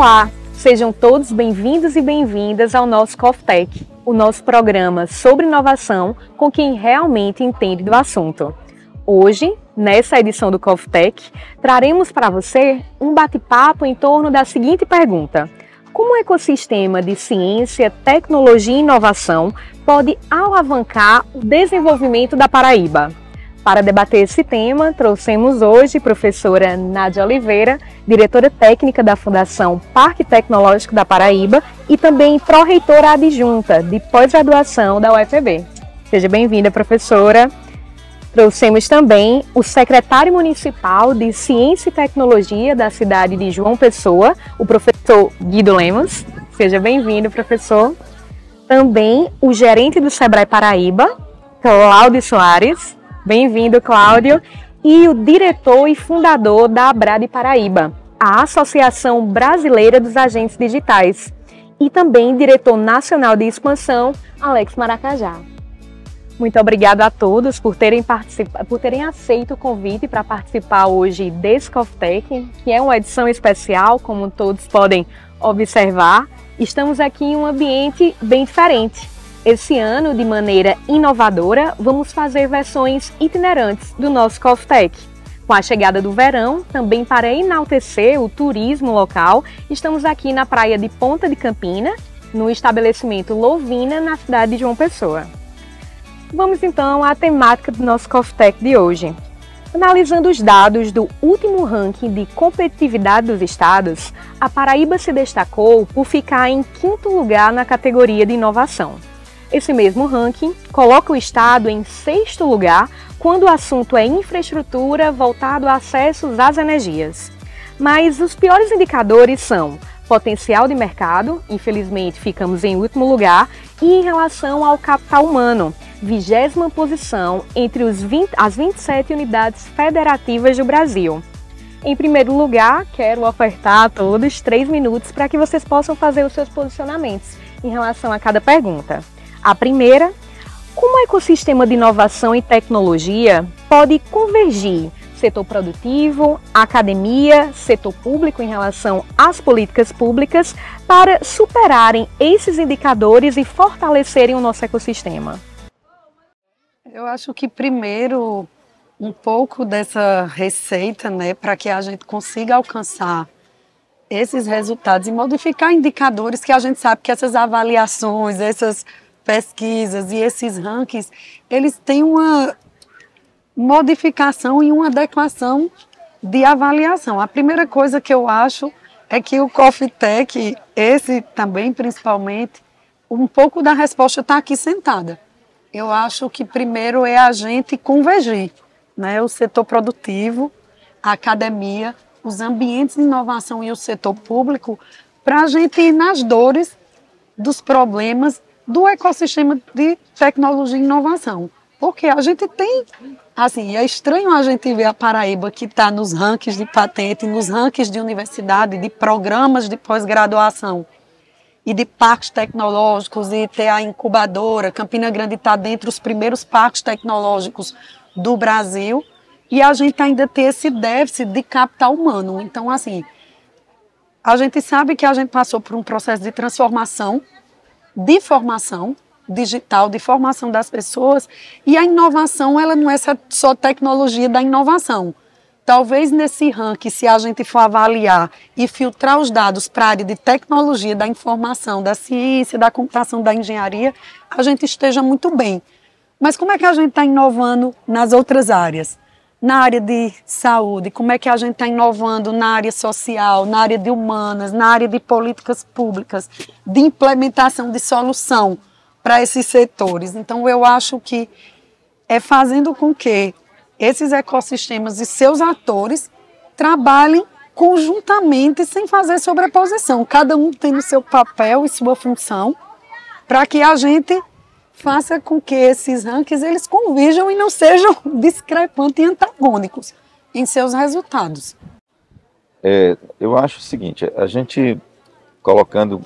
Olá, sejam todos bem-vindos e bem-vindas ao nosso CoffTech, o nosso programa sobre inovação com quem realmente entende do assunto. Hoje, nessa edição do CoffTech, traremos para você um bate-papo em torno da seguinte pergunta: como o ecossistema de ciência, tecnologia e inovação pode alavancar o desenvolvimento da Paraíba? Para debater esse tema, trouxemos hoje a professora Nádia Oliveira, diretora técnica da Fundação Parque Tecnológico da Paraíba e também pró-reitora adjunta de pós-graduação da UFB. Seja bem-vinda, professora. Trouxemos também o secretário municipal de Ciência e Tecnologia da cidade de João Pessoa, o professor Guido Lemos. Seja bem-vindo, professor. Também o gerente do Sebrae Paraíba, Cláudio Soares. Bem-vindo, Cláudio. E o diretor e fundador da Abrad Paraíba, a Associação Brasileira dos Agentes Digitais. E também diretor nacional de expansão, Alex Maracajá. Muito obrigada a todos por terem aceito o convite para participar hoje desse CoffTech, que é uma edição especial, como todos podem observar. Estamos aqui em um ambiente bem diferente. Esse ano, de maneira inovadora, vamos fazer versões itinerantes do nosso CoffTech. Com a chegada do verão, também para enaltecer o turismo local, estamos aqui na praia de Ponta de Campina, no estabelecimento Lovina, na cidade de João Pessoa. Vamos então à temática do nosso CoffTech de hoje. Analisando os dados do último ranking de competitividade dos estados, a Paraíba se destacou por ficar em quinto lugar na categoria de inovação. Esse mesmo ranking coloca o estado em sexto lugar quando o assunto é infraestrutura voltado a acessos às energias. Mas os piores indicadores são potencial de mercado, infelizmente ficamos em último lugar, e em relação ao capital humano, 20ª posição entre as 27 unidades federativas do Brasil. Em primeiro lugar, quero ofertar a todos 3 minutos para que vocês possam fazer os seus posicionamentos em relação a cada pergunta. A primeira: como o ecossistema de inovação e tecnologia pode convergir setor produtivo, academia, setor público em relação às políticas públicas para superarem esses indicadores e fortalecerem o nosso ecossistema? Eu acho que primeiro um pouco dessa receita, para que a gente consiga alcançar esses resultados e modificar indicadores que a gente sabe que essas avaliações, essas pesquisas e esses rankings, eles têm uma modificação e uma adequação de avaliação. A primeira coisa que eu acho é que o CoffTech, esse também principalmente, um pouco da resposta está aqui sentada. Eu acho que primeiro é a gente convergir, o setor produtivo, a academia, os ambientes de inovação e o setor público, para a gente ir nas dores dos problemas do ecossistema de tecnologia e inovação. Porque a gente tem, assim, é estranho a gente ver a Paraíba que está nos rankings de patente, nos rankings de universidade, de programas de pós-graduação e de parques tecnológicos, e ter a incubadora. Campina Grande está dentre os primeiros parques tecnológicos do Brasil, e a gente ainda tem esse déficit de capital humano. Então, assim, a gente sabe que a gente passou por um processo de transformação, de formação digital, de formação das pessoas, e a inovação, ela não é só tecnologia da inovação. Talvez nesse ranking, se a gente for avaliar e filtrar os dados para a área de tecnologia, da informação, da ciência, da computação, da engenharia, a gente esteja muito bem. Mas como é que a gente está inovando nas outras áreas? Na área de saúde, como é que a gente está inovando na área social, na área de humanas, na área de políticas públicas, de implementação de solução para esses setores. Então, eu acho que é fazendo com que esses ecossistemas e seus atores trabalhem conjuntamente, sem fazer sobreposição, cada um tendo seu papel e sua função, para que a gente faça com que esses rankings eles converjam e não sejam discrepantes e antagônicos em seus resultados. Eu acho o seguinte: a gente colocando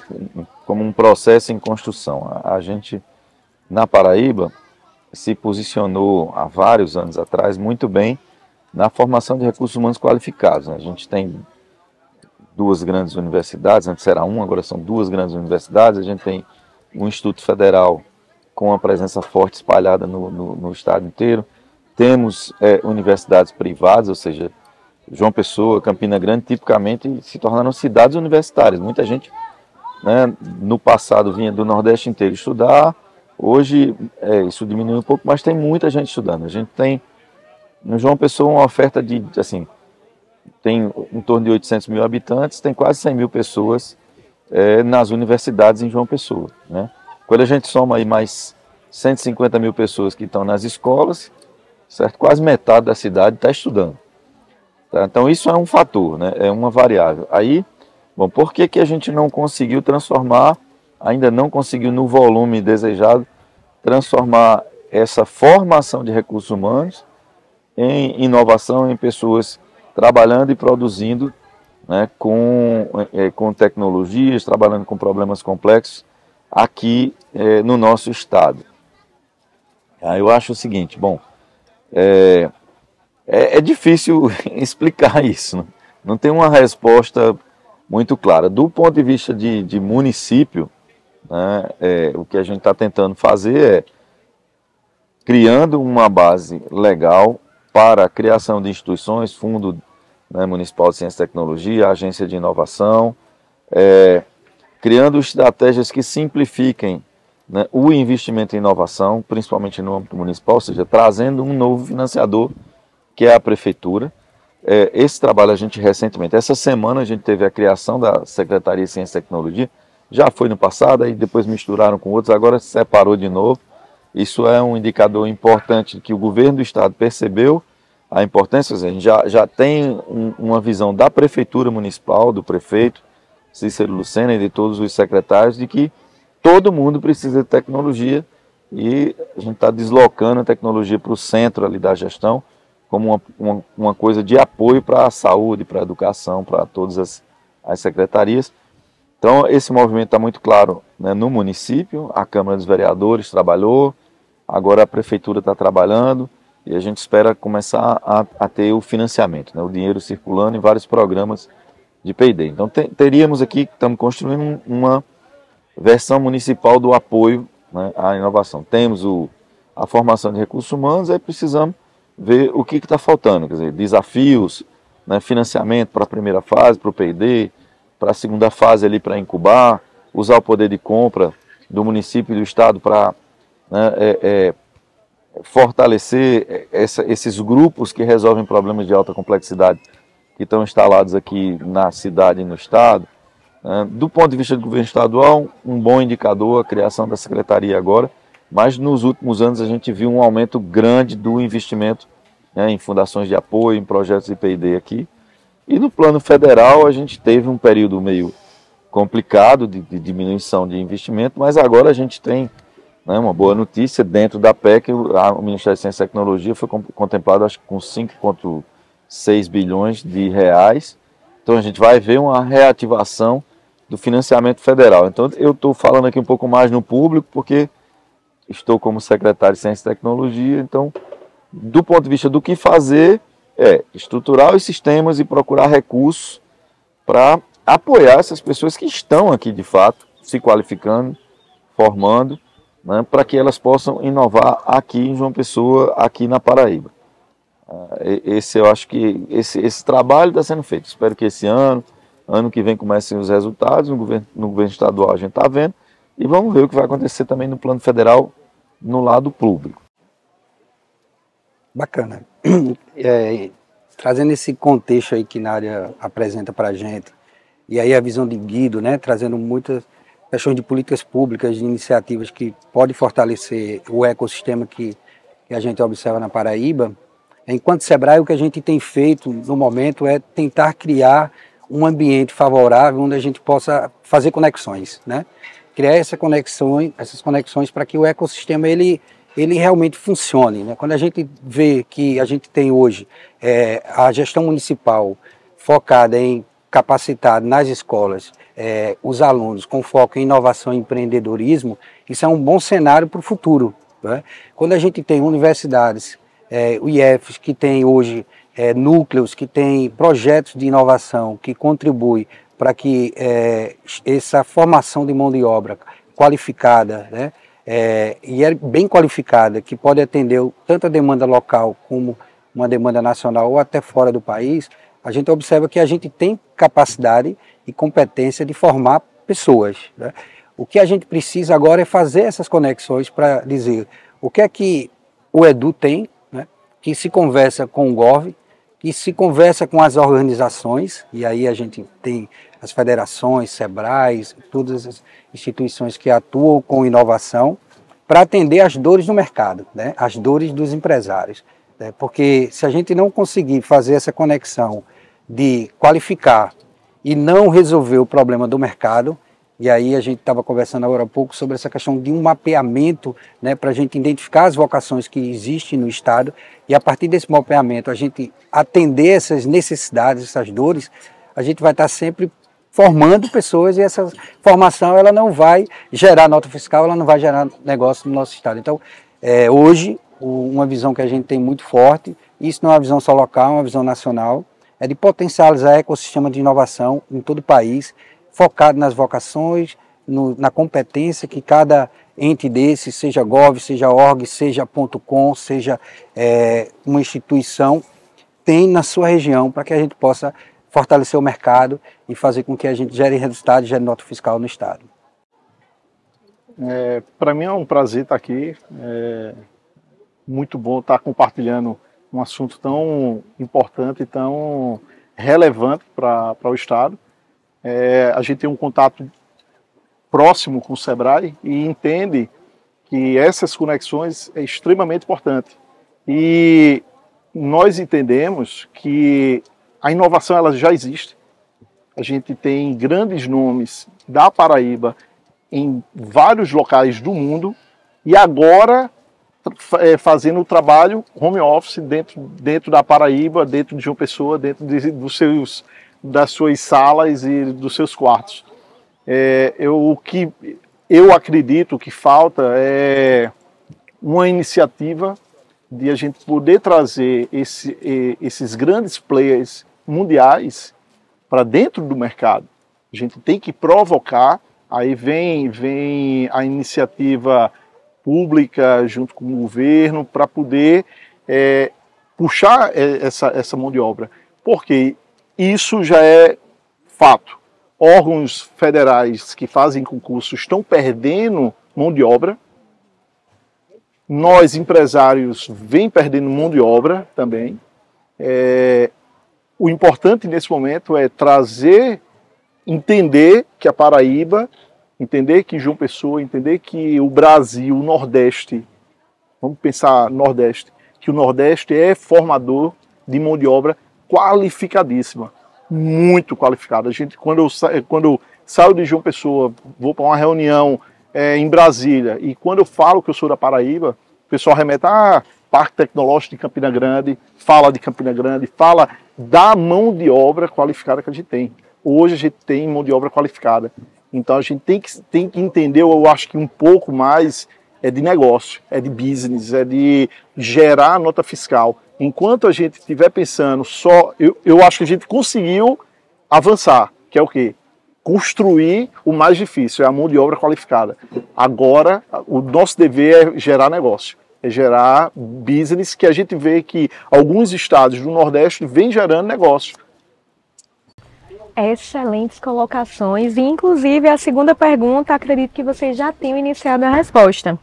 como um processo em construção, a gente na Paraíba se posicionou há vários anos atrás muito bem na formação de recursos humanos qualificados. A gente tem duas grandes universidades, antes era uma, agora são duas grandes universidades. A gente tem um Instituto Federal com uma presença forte espalhada no estado inteiro. Temos universidades privadas, ou seja, João Pessoa, Campina Grande, tipicamente se tornaram cidades universitárias. Muita gente, né, no passado vinha do Nordeste inteiro estudar, hoje isso diminuiu um pouco, mas tem muita gente estudando. A gente tem no João Pessoa uma oferta de, assim, tem em torno de 800 mil habitantes, tem quase 100 mil pessoas nas universidades em João Pessoa, né? Quando a gente soma aí mais 150 mil pessoas que estão nas escolas, certo? Quase metade da cidade está estudando. Tá? Então isso é um fator, né? É uma variável. Aí, bom, por que a gente não conseguiu transformar, ainda não conseguiu no volume desejado, transformar essa formação de recursos humanos em inovação, em pessoas trabalhando e produzindo, né, com tecnologias, trabalhando com problemas complexos aqui no nosso estado. Eu acho o seguinte, bom, é difícil explicar isso, né? Não tem uma resposta muito clara. Do ponto de vista de município, né, o que a gente está tentando fazer é criando uma base legal para a criação de instituições, Fundo, né, Municipal de Ciência e Tecnologia, Agência de Inovação, criando estratégias que simplifiquem, né, o investimento em inovação, principalmente no âmbito municipal, ou seja, trazendo um novo financiador, que é a Prefeitura. Esse trabalho a gente recentemente, essa semana a gente teve a criação da Secretaria de Ciência e Tecnologia, já foi no passado, aí depois misturaram com outros, agora se separou de novo. Isso é um indicador importante que o governo do estado percebeu a importância. A gente já tem uma visão da Prefeitura Municipal, do prefeito Cícero Lucena e de todos os secretários, de que todo mundo precisa de tecnologia e a gente está deslocando a tecnologia para o centro ali da gestão como uma coisa de apoio para a saúde, para a educação, para todas as secretarias. Então esse movimento está muito claro, né, no município, a Câmara dos Vereadores trabalhou, agora a Prefeitura está trabalhando e a gente espera começar a ter o financiamento, né, o dinheiro circulando em vários programas de P&D. Então teríamos aqui, estamos construindo uma versão municipal do apoio, né, à inovação. Temos a formação de recursos humanos, aí precisamos ver o que está faltando, quer dizer, desafios, né, financiamento para a primeira fase, para o P&D, para a segunda fase ali para incubar, usar o poder de compra do município e do estado para, né, fortalecer esses grupos que resolvem problemas de alta complexidade que estão instalados aqui na cidade e no estado. Do ponto de vista do governo estadual, um bom indicador a criação da secretaria agora, mas nos últimos anos a gente viu um aumento grande do investimento, né, em fundações de apoio, em projetos de P&D aqui. E no plano federal a gente teve um período meio complicado de diminuição de investimento, mas agora a gente tem, né, uma boa notícia. Dentro da PEC, o Ministério de Ciência e Tecnologia foi contemplado, acho que com 5,6 bilhões de reais. Então a gente vai ver uma reativação do financiamento federal. Então eu estou falando aqui um pouco mais no público, porque estou como secretário de Ciência e Tecnologia. Então, do ponto de vista do que fazer, estruturar os sistemas e procurar recursos para apoiar essas pessoas que estão aqui de fato, se qualificando, formando, né, para que elas possam inovar aqui em João Pessoa, aqui na Paraíba. Eu acho que esse trabalho está sendo feito. Espero que esse ano que vem comecem os resultados. No governo estadual a gente está vendo, e vamos ver o que vai acontecer também no plano federal, no lado público. Bacana. Trazendo esse contexto aí que Nádia apresenta para a gente, e aí a visão de Guido, né, trazendo muitas questões de políticas públicas, de iniciativas que podem fortalecer o ecossistema que a gente observa na Paraíba. Enquanto Sebrae, o que a gente tem feito no momento é tentar criar um ambiente favorável onde a gente possa fazer conexões, né? Criar essas conexões para que o ecossistema ele realmente funcione, né? Quando a gente vê que a gente tem hoje a gestão municipal focada em capacitar nas escolas os alunos com foco em inovação e empreendedorismo, isso é um bom cenário para o futuro, né? Quando a gente tem universidades, o IEFES, que tem hoje núcleos, que tem projetos de inovação que contribuem para que essa formação de mão de obra qualificada, né, e é bem qualificada, que pode atender tanto a demanda local como uma demanda nacional ou até fora do país, a gente observa que a gente tem capacidade e competência de formar pessoas, né? O que a gente precisa agora é fazer essas conexões para dizer o que é que o Edu tem, né, que se conversa com o Gov, que se conversa com as organizações, e aí a gente tem as federações, SEBRAES, todas as instituições que atuam com inovação, para atender as dores do mercado, né, as dores dos empresários. Né, porque se a gente não conseguir fazer essa conexão de qualificar e não resolver o problema do mercado, e aí a gente estava conversando agora há pouco sobre essa questão de um mapeamento, né, para a gente identificar as vocações que existem no Estado e a partir desse mapeamento a gente atender essas necessidades, essas dores, a gente vai estar sempre formando pessoas e essa formação ela não vai gerar nota fiscal, ela não vai gerar negócio no nosso Estado. Então, hoje, uma visão que a gente tem muito forte, isso não é uma visão só local, é uma visão nacional, é de potencializar o ecossistema de inovação em todo o país, focado nas vocações, na competência que cada ente desse, seja Gov, seja org, seja .com, seja uma instituição, tem na sua região para que a gente possa fortalecer o mercado e fazer com que a gente gere resultado e gere nota fiscal no Estado. Para mim é um prazer estar aqui, muito bom estar compartilhando um assunto tão importante e tão relevante para o Estado. A gente tem um contato próximo com o SEBRAE e entende que essas conexões é extremamente importante. E nós entendemos que a inovação ela já existe. A gente tem grandes nomes da Paraíba em vários locais do mundo e agora fazendo o trabalho home office dentro da Paraíba, dentro de João Pessoa, dentro das suas salas e dos seus quartos. O que eu acredito que falta é uma iniciativa de a gente poder trazer esses grandes players mundiais para dentro do mercado. A gente tem que provocar, aí vem a iniciativa pública junto com o governo para poder puxar essa mão de obra, porque isso já é fato. Órgãos federais que fazem concurso estão perdendo mão de obra. Nós, empresários, vem perdendo mão de obra também. O importante nesse momento é entender que a Paraíba, entender que João Pessoa, entender que o Brasil, o Nordeste, vamos pensar Nordeste, que o Nordeste é formador de mão de obra qualificadíssima, muito qualificada. A gente, quando eu saio de João Pessoa, vou para uma reunião em Brasília, e quando eu falo que eu sou da Paraíba, o pessoal remete Parque Tecnológico de Campina Grande, fala de Campina Grande, fala da mão de obra qualificada que a gente tem. Hoje a gente tem mão de obra qualificada. Então a gente tem que entender, eu acho que um pouco mais de negócio, de business, de gerar nota fiscal. Enquanto a gente estiver pensando só, eu acho que a gente conseguiu avançar, que é o quê? Construir o mais difícil, é a mão de obra qualificada. Agora, o nosso dever é gerar negócio, é gerar business, que a gente vê que alguns estados do Nordeste vêm gerando negócio. Excelentes colocações e, inclusive, a segunda pergunta, acredito que vocês já tenham iniciado a resposta.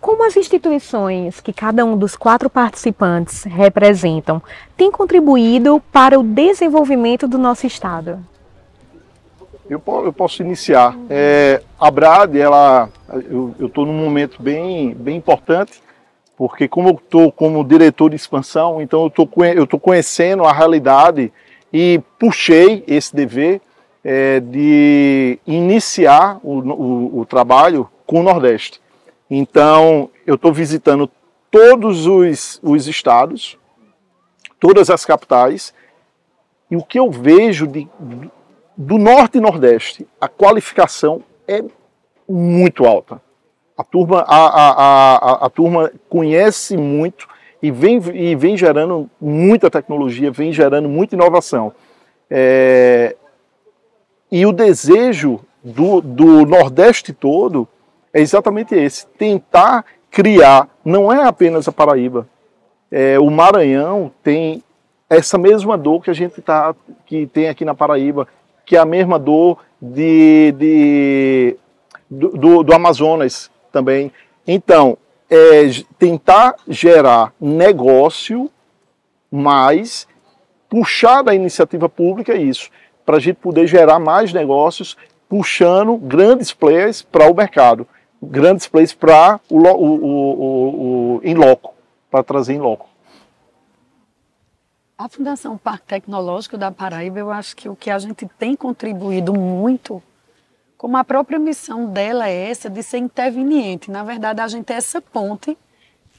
Como as instituições que cada um dos 4 participantes representam têm contribuído para o desenvolvimento do nosso Estado? Eu posso iniciar. A BRAD, eu estou num momento bem importante, porque como eu estou como diretor de expansão, então eu estou conhecendo a realidade e puxei esse dever de iniciar o trabalho com o Nordeste. Então, eu estou visitando todos os estados, todas as capitais, e o que eu vejo do Norte e Nordeste, a qualificação é muito alta. A turma conhece muito e vem gerando muita tecnologia, vem gerando muita inovação. E o desejo do Nordeste todo é exatamente esse, tentar criar, não é apenas a Paraíba, o Maranhão tem essa mesma dor que a gente que tem aqui na Paraíba, que é a mesma dor do Amazonas também. Então, tentar gerar negócio, mas puxar da iniciativa pública isso, para a gente poder gerar mais negócios, puxando grandes players para o mercado, grandes players para em loco, para trazer em loco. A Fundação Parque Tecnológico da Paraíba, eu acho que o que a gente tem contribuído muito, como a própria missão dela é essa, de ser interveniente. Na verdade, a gente é essa ponte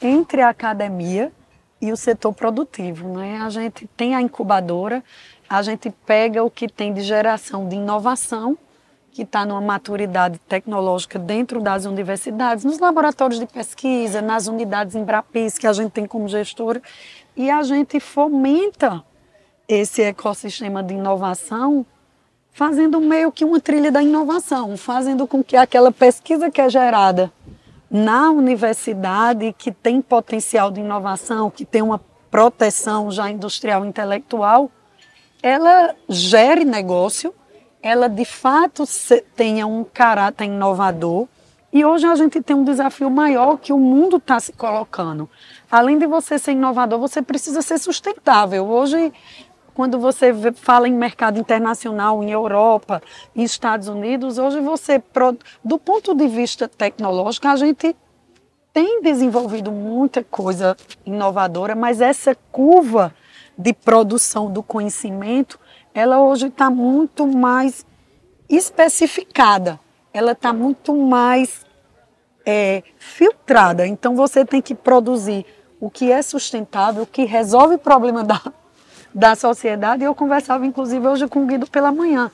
entre a academia e o setor produtivo, né? A gente tem a incubadora, a gente pega o que tem de geração de inovação, que está numa maturidade tecnológica dentro das universidades, nos laboratórios de pesquisa, nas unidades Embrapis, que a gente tem como gestora, e a gente fomenta esse ecossistema de inovação, fazendo meio que uma trilha da inovação, fazendo com que aquela pesquisa que é gerada na universidade, que tem potencial de inovação, que tem uma proteção já industrial e intelectual, ela gere negócio, ela de fato tenha um caráter inovador. E hoje a gente tem um desafio maior que o mundo está se colocando. Além de você ser inovador, você precisa ser sustentável. Hoje, quando você fala em mercado internacional, em Europa, em Estados Unidos, hoje do ponto de vista tecnológico, a gente tem desenvolvido muita coisa inovadora, mas essa curva de produção do conhecimento, ela hoje está muito mais especificada, ela está muito mais filtrada. Então você tem que produzir o que é sustentável, o que resolve o problema da sociedade. Eu conversava inclusive hoje com o Guido pela manhã.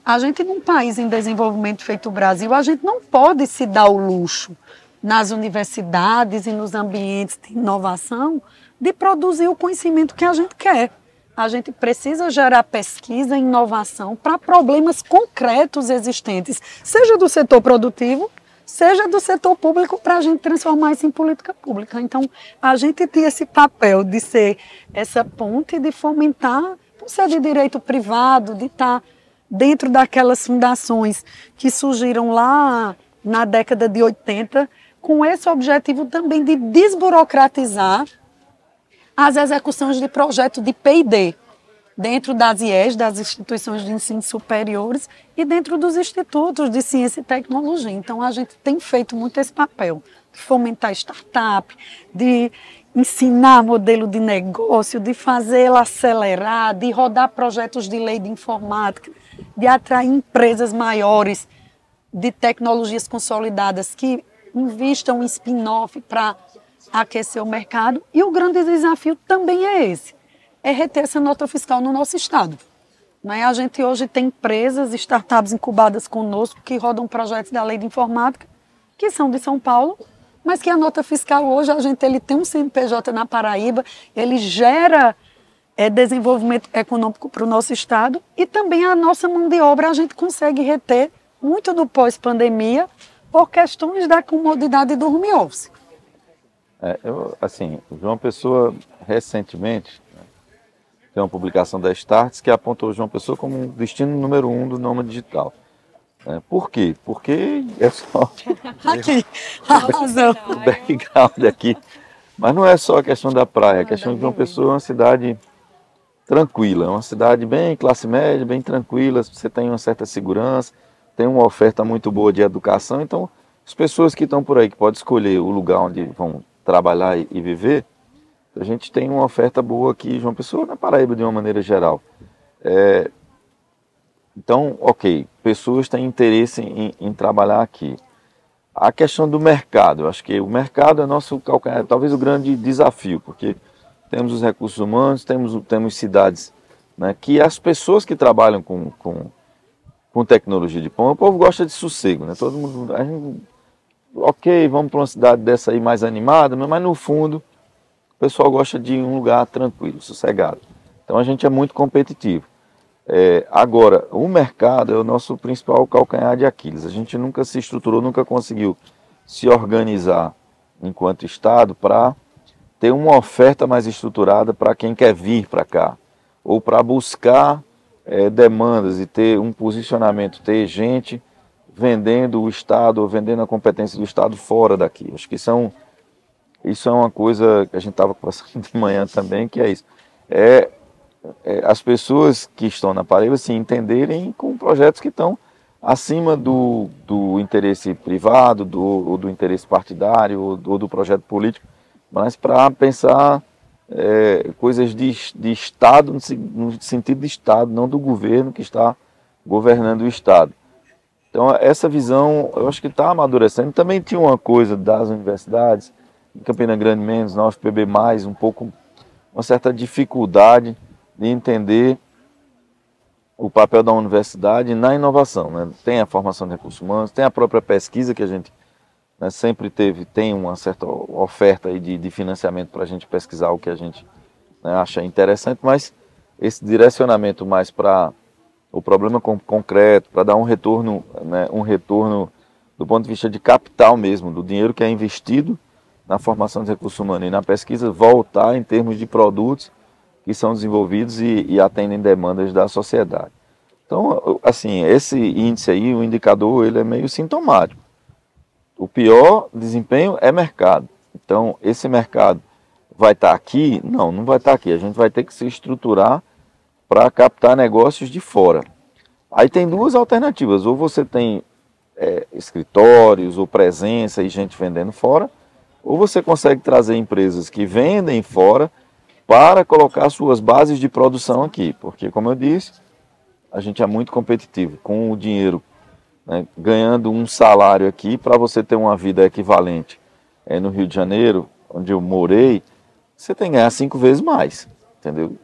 A gente num país em desenvolvimento feito o Brasil, a gente não pode se dar o luxo nas universidades e nos ambientes de inovação de produzir o conhecimento que a gente quer. A gente precisa gerar pesquisa e inovação para problemas concretos existentes, seja do setor produtivo, seja do setor público, para a gente transformar isso em política pública. Então, a gente tem esse papel de ser essa ponte, de fomentar, por ser de direito privado, de estar dentro daquelas fundações que surgiram lá na década de 80, com esse objetivo também de desburocratizar as execuções de projetos de P&D, dentro das IES, das instituições de ensino superiores, e dentro dos institutos de ciência e tecnologia. Então, a gente tem feito muito esse papel de fomentar startup, de ensinar modelo de negócio, de fazê-la acelerar, de rodar projetos de lei de informática, de atrair empresas maiores de tecnologias consolidadas que invistam em spin-off para aquecer o mercado. E o grande desafio também é esse, é reter essa nota fiscal no nosso estado. Né? A gente hoje tem empresas, startups incubadas conosco que rodam projetos da lei de informática, que são de São Paulo, mas que a nota fiscal hoje, ele tem um CNPJ na Paraíba, ele gera desenvolvimento econômico para o nosso estado, e também a nossa mão de obra a gente consegue reter muito do pós-pandemia por questões da comodidade do home office. João Pessoa, recentemente, tem uma publicação da Starts que apontou João Pessoa como um destino número 1 do nômade digital. Por quê? Porque é só Aqui, a razão. o background aqui. Mas não é só a questão da praia, a questão de João Pessoa é uma cidade tranquila, uma cidade bem classe média, bem tranquila, você tem uma certa segurança, tem uma oferta muito boa de educação, então as pessoas que estão por aí, que podem escolher o lugar onde vão trabalhar e viver, a gente tem uma oferta boa aqui, João Pessoa, na Paraíba de uma maneira geral. Então, ok, pessoas têm interesse em trabalhar aqui. A questão do mercado, eu acho que o mercado é nosso calcanhar, talvez o grande desafio, porque temos os recursos humanos, temos cidades, né, que as pessoas que trabalham com tecnologia de ponta, o povo gosta de sossego, né? Todo mundo, ok, vamos para uma cidade dessa aí mais animada, mas no fundo o pessoal gosta de um lugar tranquilo, sossegado. Então a gente é muito competitivo. Agora, o mercado é o nosso principal calcanhar de Aquiles. A gente nunca se estruturou, nunca conseguiu se organizar enquanto Estado para ter uma oferta mais estruturada para quem quer vir para cá, ou para buscar demandas e ter um posicionamento, ter gente vendendo o Estado ou vendendo a competência do Estado fora daqui. Acho que isso é uma coisa que a gente estava conversando de manhã também, que é isso. As pessoas que estão na Paraíba se entenderem com projetos que estão acima do interesse privado, ou do interesse partidário, ou do projeto político, mas para pensar coisas de Estado, no sentido de Estado, não do governo que está governando o Estado. Então, essa visão, eu acho que está amadurecendo. Também tinha uma coisa das universidades, em Campina Grande menos, na UFPB mais, um pouco, uma certa dificuldade de entender o papel da universidade na inovação, né? Tem a formação de recursos humanos, tem a própria pesquisa que a gente, né, sempre tem uma certa oferta aí de financiamento para a gente pesquisar o que a gente, né, acha interessante, mas esse direcionamento mais para o problema concreto, para dar um retorno, né, do ponto de vista de capital mesmo, do dinheiro que é investido na formação de recursos humanos e na pesquisa, voltar em termos de produtos que são desenvolvidos e atendem demandas da sociedade. Então, assim, esse índice aí, o indicador, ele é meio sintomático. O pior desempenho é mercado. Então, esse mercado vai estar aqui? Não, não vai estar aqui. A gente vai ter que se estruturar para captar negócios de fora. Aí tem duas alternativas. Ou você tem escritórios ou presença e gente vendendo fora, ou você consegue trazer empresas que vendem fora para colocar suas bases de produção aqui, porque, como eu disse, a gente é muito competitivo. Com o dinheiro, né, ganhando um salário aqui, para você ter uma vida equivalente no Rio de Janeiro, onde eu morei, você tem que ganhar 5 vezes mais, entendeu?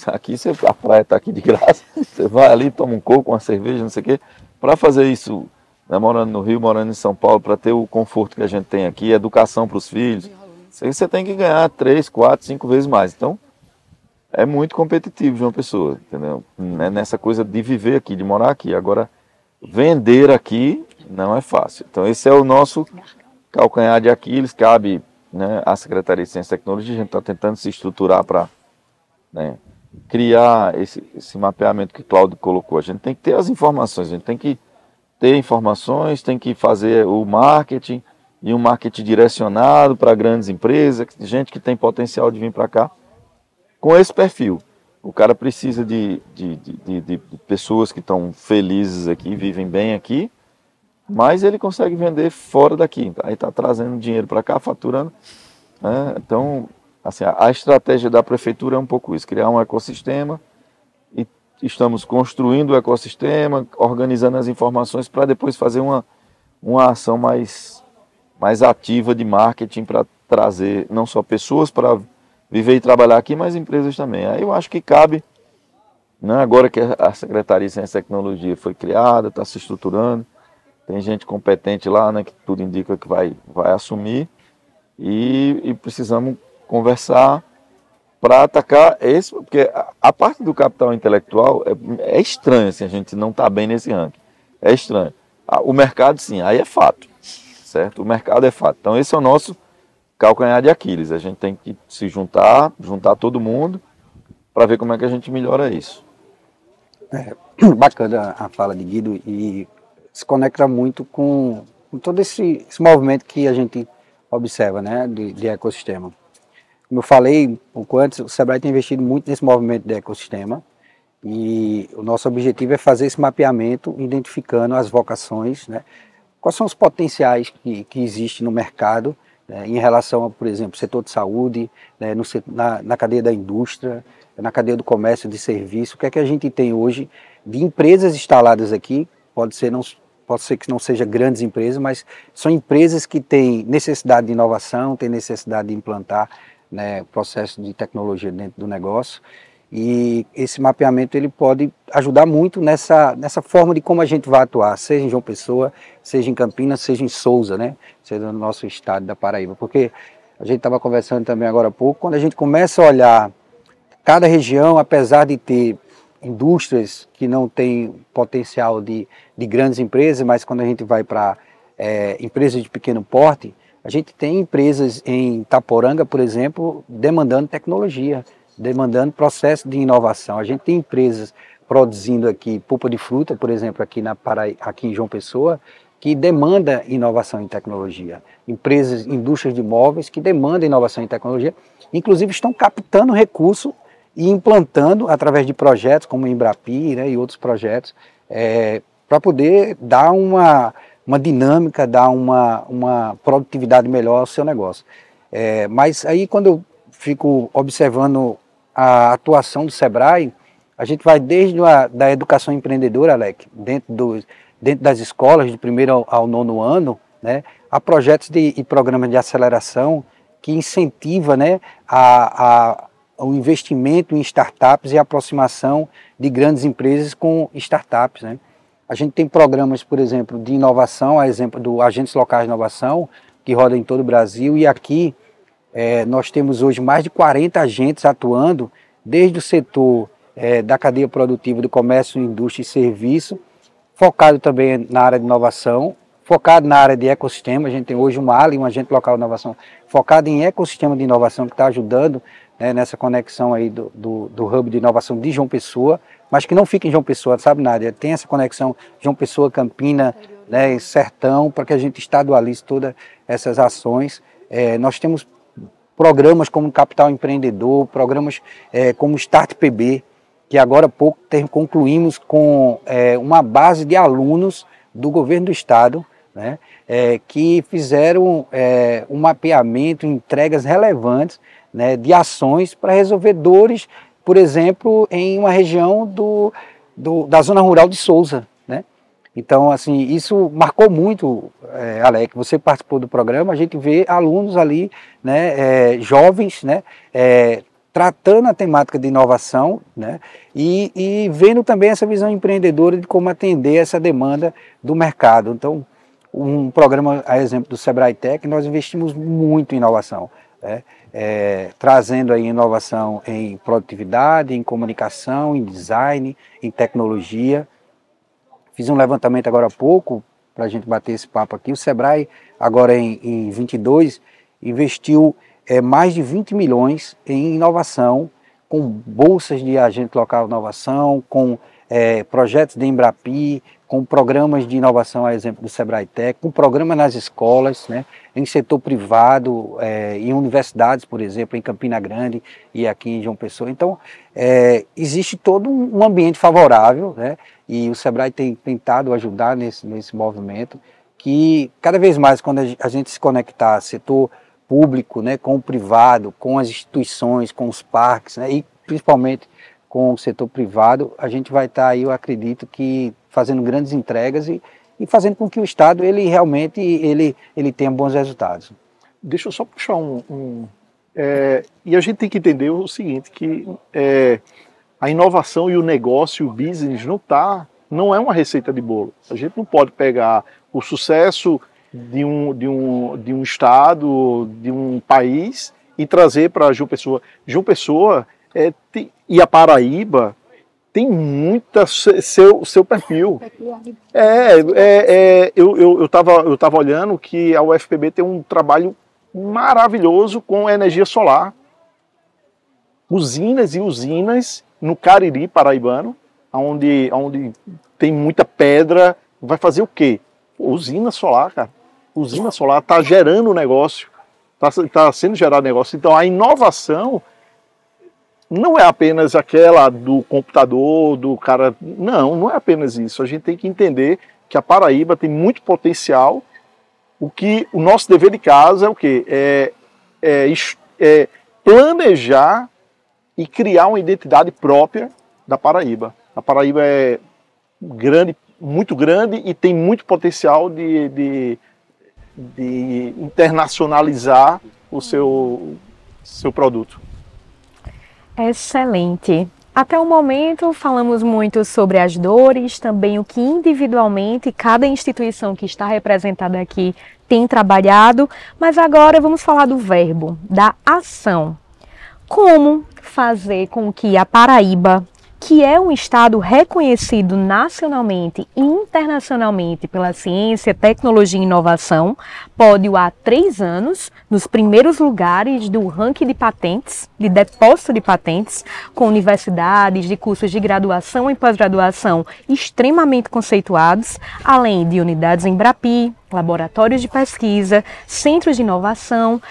Aqui a praia está aqui de graça, você vai ali, toma um coco, uma cerveja, não sei o quê. Para fazer isso, né, morando no Rio, morando em São Paulo, para ter o conforto que a gente tem aqui, educação para os filhos, você tem que ganhar 3, 4, 5 vezes mais. Então, é muito competitivo de uma pessoa, entendeu? Nessa coisa de viver aqui, de morar aqui. Agora, vender aqui não é fácil. Então, esse é o nosso calcanhar de Aquiles. Cabe, né, à Secretaria de Ciência e Tecnologia, a gente está tentando se estruturar para, né, criar esse mapeamento que o Cláudio colocou. A gente tem que ter as informações, a gente tem que ter informações, tem que fazer o marketing, e um marketing direcionado para grandes empresas, gente que tem potencial de vir para cá, com esse perfil. O cara precisa de pessoas que estão felizes aqui, vivem bem aqui, mas ele consegue vender fora daqui. Aí está trazendo dinheiro para cá, faturando, né? Então, assim, a estratégia da prefeitura é um pouco isso, criar um ecossistema, e estamos construindo o ecossistema, organizando as informações para depois fazer uma ação mais ativa de marketing para trazer não só pessoas para viver e trabalhar aqui, mas empresas também. Aí eu acho que cabe, né, agora que a Secretaria de Ciência e Tecnologia foi criada, está se estruturando, tem gente competente lá, né, que tudo indica que vai assumir, e precisamos conversar para atacar esse, porque a parte do capital intelectual é estranho, assim, a gente não está bem nesse ranking, é estranho. O mercado, sim, aí é fato. Certo? O mercado é fato. Então esse é o nosso calcanhar de Aquiles. A gente tem que se juntar todo mundo para ver como é que a gente melhora isso. Bacana a fala de Guido e se conecta muito com todo esse movimento que a gente observa, né, de ecossistema. Como eu falei um pouco antes, o Sebrae tem investido muito nesse movimento de ecossistema e o nosso objetivo é fazer esse mapeamento identificando as vocações, né, quais são os potenciais que existem no mercado, né, em relação a, por exemplo, setor de saúde, né, na cadeia da indústria, na cadeia do comércio de serviço. O que é que a gente tem hoje de empresas instaladas aqui? Pode ser que não seja grandes empresas, mas são empresas que têm necessidade de inovação, têm necessidade de implantar, né, processo de tecnologia dentro do negócio. E esse mapeamento ele pode ajudar muito nessa forma de como a gente vai atuar, seja em João Pessoa, seja em Campinas, seja em Sousa, né? Seja no nosso estado da Paraíba. Porque a gente estava conversando também agora há pouco, quando a gente começa a olhar cada região, apesar de ter indústrias que não têm potencial de grandes empresas, mas quando a gente vai para empresas de pequeno porte, a gente tem empresas em Itaporanga, por exemplo, demandando tecnologia, demandando processo de inovação. A gente tem empresas produzindo aqui polpa de fruta, por exemplo, aqui em João Pessoa, que demanda inovação em tecnologia. Empresas, indústrias de móveis que demandam inovação em tecnologia, inclusive estão captando recurso e implantando através de projetos como o Embrapi, né, e outros projetos, para poder dar uma dinâmica, dar uma produtividade melhor ao seu negócio. Mas aí quando eu fico observando a atuação do Sebrae, a gente vai desde da educação empreendedora, Alec, dentro das escolas, do primeiro ao nono ano, né, a projetos e programas de aceleração que incentiva, né, o investimento em startups e a aproximação de grandes empresas com startups, né. A gente tem programas, por exemplo, de inovação, a exemplo do Agentes Locais de Inovação, que roda em todo o Brasil, e aqui nós temos hoje mais de 40 agentes atuando, desde o setor da cadeia produtiva do comércio, indústria e serviço, focado também na área de inovação, focado na área de ecossistema. A gente tem hoje uma ALI, um agente local de inovação, focado em ecossistema de inovação, que está ajudando, né, nessa conexão aí do hub de inovação de João Pessoa, mas que não fica em João Pessoa, sabe, Nádia? Tem essa conexão João Pessoa, Campina, né, Sertão, para que a gente estadualize todas essas ações. Nós temos programas como Capital Empreendedor, programas como Start PB, que agora há pouco concluímos com uma base de alunos do governo do estado, né, que fizeram um mapeamento, entregas relevantes, né, de ações para resolver dores, por exemplo, em uma região da zona rural de Souza, né? Então, assim, isso marcou muito, Alec, você participou do programa, a gente vê alunos ali, né, jovens, né, tratando a temática de inovação, né, e vendo também essa visão empreendedora de como atender essa demanda do mercado. Então, um programa, a exemplo do Sebrae Tech, nós investimos muito em inovação, né, trazendo aí inovação em produtividade, em comunicação, em design, em tecnologia. Fiz um levantamento agora há pouco, para a gente bater esse papo aqui. O Sebrae, agora em 22, investiu mais de 20 milhões em inovação, com bolsas de agente local de inovação, com projetos de Embrapi, com programas de inovação, a exemplo do Sebrae Tech, com programas nas escolas, né, em setor privado, em universidades, por exemplo, em Campina Grande e aqui em João Pessoa. Então, existe todo um ambiente favorável, né, e o Sebrae tem tentado ajudar nesse movimento, que cada vez mais, quando a gente se conectar setor público, né, com o privado, com as instituições, com os parques, né, e principalmente com o setor privado, a gente vai estar aí, eu acredito, que fazendo grandes entregas e fazendo com que o Estado ele realmente ele tenha bons resultados. Deixa eu só puxar e a gente tem que entender o seguinte, que a inovação e o negócio, o business, não é uma receita de bolo. A gente não pode pegar o sucesso de um estado, de um país e trazer para João Pessoa. João Pessoa e a Paraíba tem muita seu perfil. Eu tava olhando que a UFPB tem um trabalho maravilhoso com energia solar. Usinas e usinas no Cariri paraibano, onde tem muita pedra. Vai fazer o quê? Usina solar, cara. Usina solar está gerando negócio, está sendo gerado negócio. Então a inovação não é apenas aquela do computador, do cara. Não é apenas isso. A gente tem que entender que a Paraíba tem muito potencial. O nosso dever de casa é o quê? Planejar e criar uma identidade própria da Paraíba. A Paraíba é grande, muito grande e tem muito potencial de internacionalizar o seu produto. Excelente. Até o momento falamos muito sobre as dores, também o que individualmente cada instituição que está representada aqui tem trabalhado, mas agora vamos falar do verbo, da ação. Como fazer com que a Paraíba que é um estado reconhecido nacionalmente e internacionalmente pela ciência, tecnologia e inovação, pódio há 3 anos nos primeiros lugares do ranking de patentes, de depósito de patentes, com universidades de cursos de graduação e pós-graduação extremamente conceituados, além de unidades Embrapi, laboratórios de pesquisa, centros de inovação,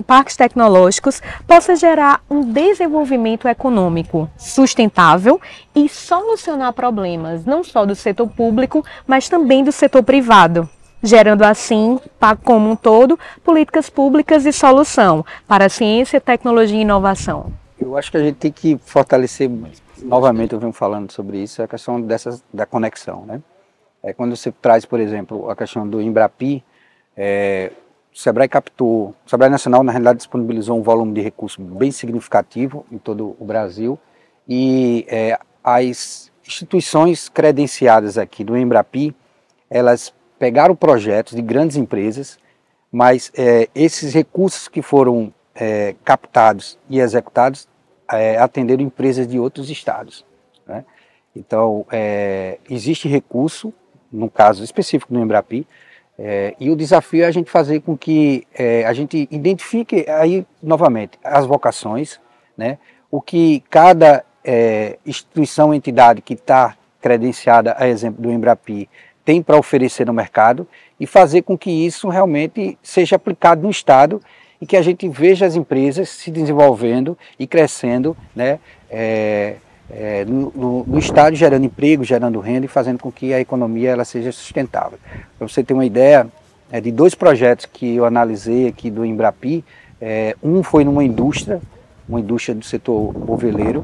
parques tecnológicos, possa gerar um desenvolvimento econômico sustentável e solucionar problemas não só do setor público, mas também do setor privado, gerando assim, como um todo, políticas públicas e solução para a ciência, tecnologia e inovação. Eu acho que a gente tem que fortalecer, novamente eu venho falando sobre isso, a questão da conexão, né? Quando você traz, por exemplo, a questão do Embrapi, o Sebrae captou, o Sebrae Nacional, na realidade, disponibilizou um volume de recursos bem significativo em todo o Brasil, e as instituições credenciadas aqui do Embrapi, elas pegaram projetos de grandes empresas, mas esses recursos que foram captados e executados atenderam empresas de outros estados, né? Então, existe recurso, no caso específico do Embrapi, e o desafio é a gente fazer com que a gente identifique aí, novamente, as vocações, né? O que cada instituição, entidade que está credenciada, a exemplo do Embrapi, tem para oferecer no mercado e fazer com que isso realmente seja aplicado no Estado e que a gente veja as empresas se desenvolvendo e crescendo, né? No Estado, gerando emprego, gerando renda e fazendo com que a economia ela seja sustentável. Para você ter uma ideia, de 2 projetos que eu analisei aqui do Embrapi, um foi numa indústria do setor moveleiro.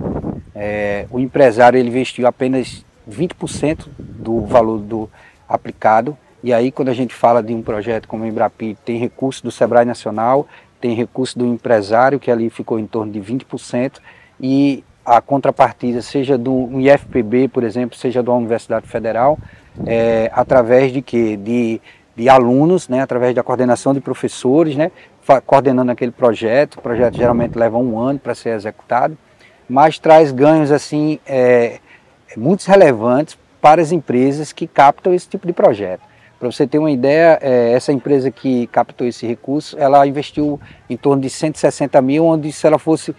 O empresário ele investiu apenas 20% do valor aplicado, e aí quando a gente fala de um projeto como o Embrapi, tem recurso do Sebrae Nacional, tem recurso do empresário, que ali ficou em torno de 20%, e a contrapartida, seja do IFPB, por exemplo, seja da Universidade Federal, através de quê? De alunos, né, através da coordenação de professores, né, coordenando aquele projeto. O projeto geralmente leva 1 ano para ser executado, mas traz ganhos assim, muito relevantes para as empresas que captam esse tipo de projeto. Para você ter uma ideia, essa empresa que captou esse recurso, ela investiu em torno de 160 mil, onde se ela fosse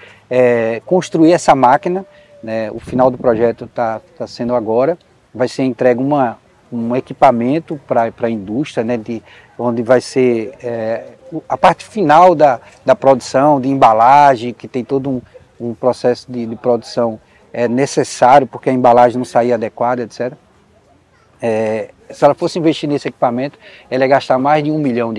construir essa máquina, né, o final do projeto está sendo agora, vai ser entregue um equipamento para a indústria, né, onde vai ser a parte final da produção, de embalagem, que tem todo um processo de produção necessário, porque a embalagem não saía adequada, etc. Se ela fosse investir nesse equipamento, ela ia gastar mais de R$1 milhão,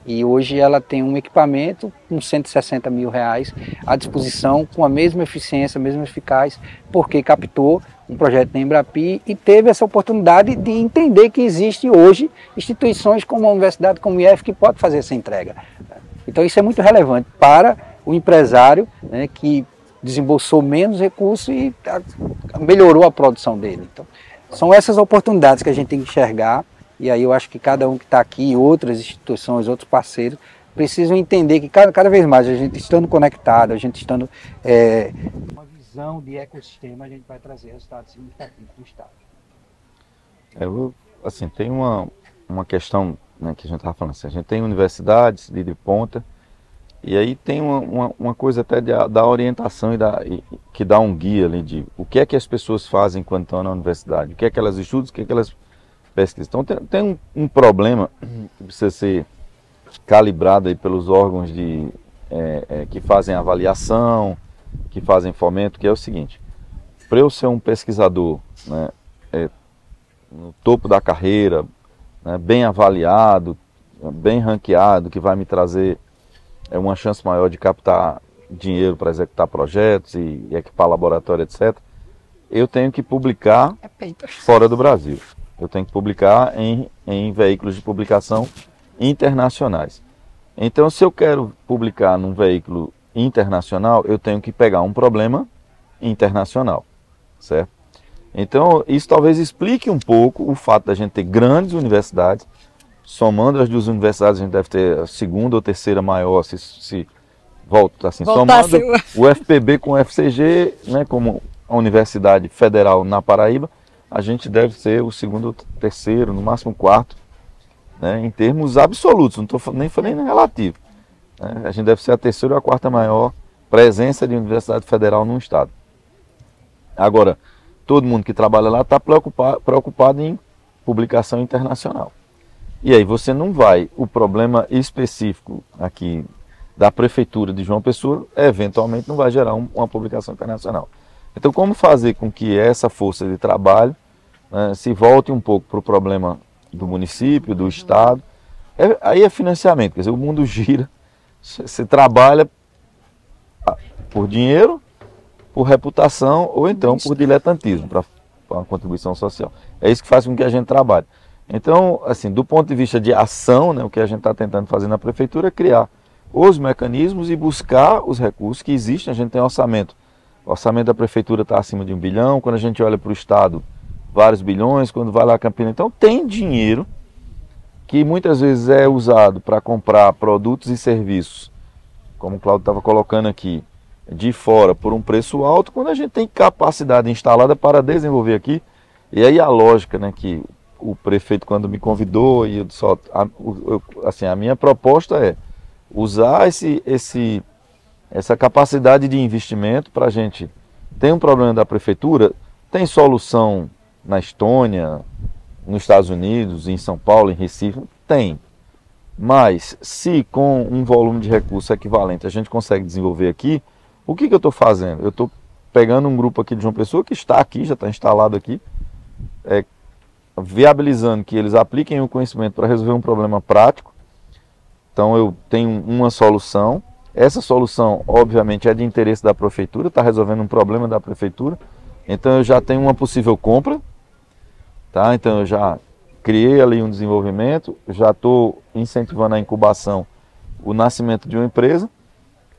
e hoje ela tem um equipamento com 160 mil reais à disposição, com a mesma eficiência, mesmo eficaz, porque captou um projeto da Embrapi e teve essa oportunidade de entender que existe hoje instituições como a universidade, como o IF, que pode fazer essa entrega. Então isso é muito relevante para o empresário, né, que desembolsou menos recursos e melhorou a produção dele. Então, são essas oportunidades que a gente tem que enxergar, e aí eu acho que cada um que está aqui, outras instituições, outros parceiros, precisam entender que cada vez mais a gente estando conectado, a gente estando uma visão de ecossistema, a gente vai trazer resultados significativos do Estado. Assim, tem uma questão, né, que a gente estava falando assim, a gente tem universidades de ponta, e aí tem uma coisa até da orientação que dá um guia ali de o que é que as pessoas fazem quando estão na universidade, o que é que elas estudam, o que é que elas pesquisam. Então tem um problema que precisa ser calibrado aí pelos órgãos que fazem avaliação, que fazem fomento, que é o seguinte: para eu ser um pesquisador, né, no topo da carreira, né, bem avaliado, bem ranqueado, que vai me trazer uma chance maior de captar dinheiro para executar projetos e equipar laboratório, etc. Eu tenho que publicar fora do Brasil. Eu tenho que publicar em veículos de publicação internacionais. Então, se eu quero publicar num veículo internacional, eu tenho que pegar um problema internacional, certo? Então, isso talvez explique um pouco o fato da gente ter grandes universidades. Somando as 2 universidades, a gente deve ter a 2ª ou 3ª maior, se volta assim, somando o FPB com o FCG, né, como a Universidade Federal na Paraíba, a gente deve ser o segundo, terceiro, no máximo quarto, né, em termos absolutos, não estou nem falando relativo. Né, a gente deve ser a terceira ou a quarta maior presença de Universidade Federal no estado. Agora, todo mundo que trabalha lá está preocupado em publicação internacional. E aí você não vai, o problema específico aqui da Prefeitura de João Pessoa, eventualmente não vai gerar uma publicação internacional. Então, como fazer com que essa força de trabalho, né, se volte um pouco para o problema do município, do estado? Aí é financiamento, quer dizer, o mundo gira, você trabalha por dinheiro, por reputação ou então por diletantismo, para uma contribuição social. É isso que faz com que a gente trabalhe. Então, assim, do ponto de vista de ação, né, o que a gente está tentando fazer na Prefeitura é criar os mecanismos e buscar os recursos que existem. A gente tem orçamento. O orçamento da Prefeitura está acima de 1 bilhão, quando a gente olha para o Estado, vários bilhões, quando vai lá a Campina. Então tem dinheiro que muitas vezes é usado para comprar produtos e serviços, como o Cláudio estava colocando aqui, de fora por um preço alto, quando a gente tem capacidade instalada para desenvolver aqui. E aí a lógica, né, que o prefeito, quando me convidou, e assim, a minha proposta é usar essa capacidade de investimento para a gente. Tem um problema da prefeitura, tem solução na Estônia, nos Estados Unidos, em São Paulo, em Recife? Tem. Mas se com um volume de recursos equivalente a gente consegue desenvolver aqui, o que eu estou fazendo? Eu estou pegando um grupo aqui de João Pessoa que está aqui, já está instalado aqui, viabilizando que eles apliquem o conhecimento para resolver um problema prático. Então eu tenho uma solução, essa solução obviamente é de interesse da prefeitura, está resolvendo um problema da prefeitura, então eu já tenho uma possível compra, tá? Então eu já criei ali um desenvolvimento, já estou incentivando a incubação, o nascimento de uma empresa,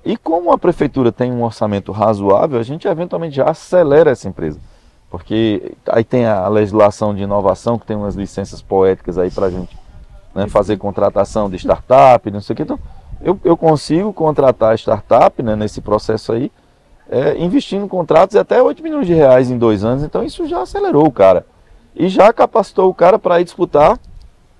e como a prefeitura tem um orçamento razoável, a gente eventualmente já acelera essa empresa, porque aí tem a legislação de inovação, que tem umas licenças poéticas aí para a gente, né, fazer contratação de startup, não sei o que. Então, eu consigo contratar startup, né, nesse processo aí, investindo em contratos de até 8 milhões de reais em 2 anos. Então, isso já acelerou o cara. E já capacitou o cara para ir disputar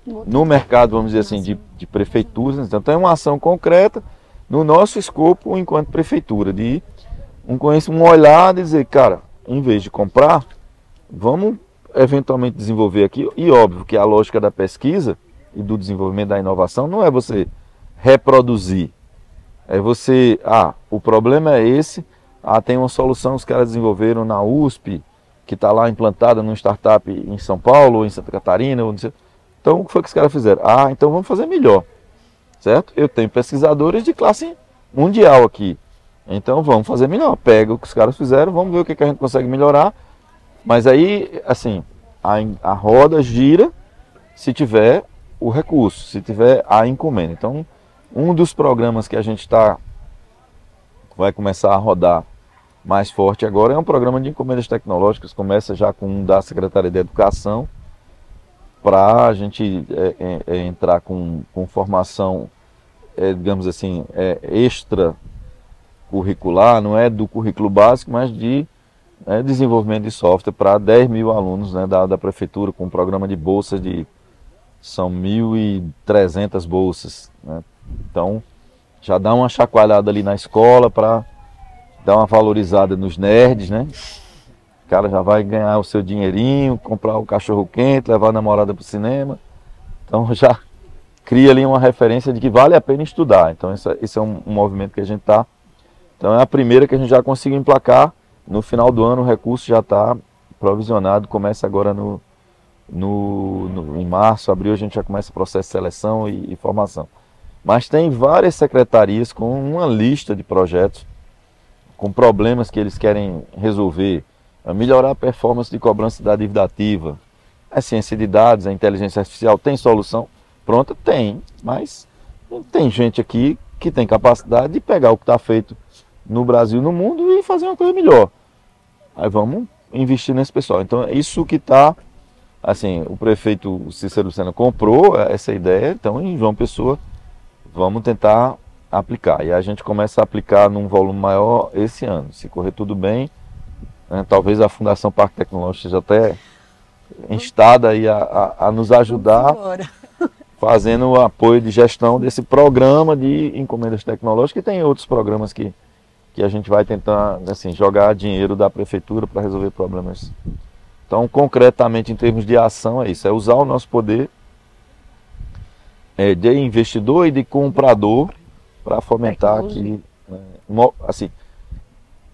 no mercado, vamos dizer assim, de prefeituras. Então, tem uma ação concreta no nosso escopo enquanto prefeitura, de um olhar e dizer, cara, em vez de comprar, vamos eventualmente desenvolver aqui. E óbvio que a lógica da pesquisa e do desenvolvimento da inovação não é você reproduzir, é você, o problema é esse, tem uma solução que os caras desenvolveram na USP, que está lá implantada numa startup em São Paulo, ou em Santa Catarina, ou não sei. Então o que foi que os caras fizeram? Então vamos fazer melhor, certo? Eu tenho pesquisadores de classe mundial aqui, então vamos fazer melhor, pega o que os caras fizeram, vamos ver o que a gente consegue melhorar, mas aí, assim, a roda gira se tiver o recurso, se tiver a encomenda. Então, um dos programas que a gente vai começar a rodar mais forte agora é um programa de encomendas tecnológicas, começa já com um da Secretaria de Educação, para a gente entrar com formação, digamos assim, extra curricular, não é do currículo básico, mas de desenvolvimento de software para 10 mil alunos, né, da prefeitura, com um programa de bolsas são 1.300 bolsas, né? Então já dá uma chacoalhada ali na escola para dar uma valorizada nos nerds, né? O cara já vai ganhar o seu dinheirinho, comprar o cachorro quente, levar a namorada para o cinema. Então já cria ali uma referência de que vale a pena estudar. Então esse é um movimento que a gente está. Então é a primeira que a gente já conseguiu emplacar. No final do ano o recurso já está provisionado, começa agora em março, abril, a gente já começa o processo de seleção e formação. Mas tem várias secretarias com uma lista de projetos, com problemas que eles querem resolver, melhorar a performance de cobrança da dívida ativa, a ciência de dados, a inteligência artificial, tem solução? Pronta? Tem, mas tem gente aqui que tem capacidade de pegar o que está feito no Brasil e no mundo e fazer uma coisa melhor. Aí vamos investir nesse pessoal. Então é isso que está... Assim, o prefeito Cícero Lucena comprou essa ideia, então em João Pessoa vamos tentar aplicar. E a gente começa a aplicar num volume maior esse ano. Se correr tudo bem, né? Talvez a Fundação Parque Tecnológico seja até instada aí a nos ajudar, fazendo o apoio de gestão desse programa de encomendas tecnológicas, e tem outros programas que a gente vai tentar, assim, jogar dinheiro da prefeitura para resolver problemas. Então, concretamente, em termos de ação, é isso, é usar o nosso poder de investidor e de comprador para fomentar aqui, assim,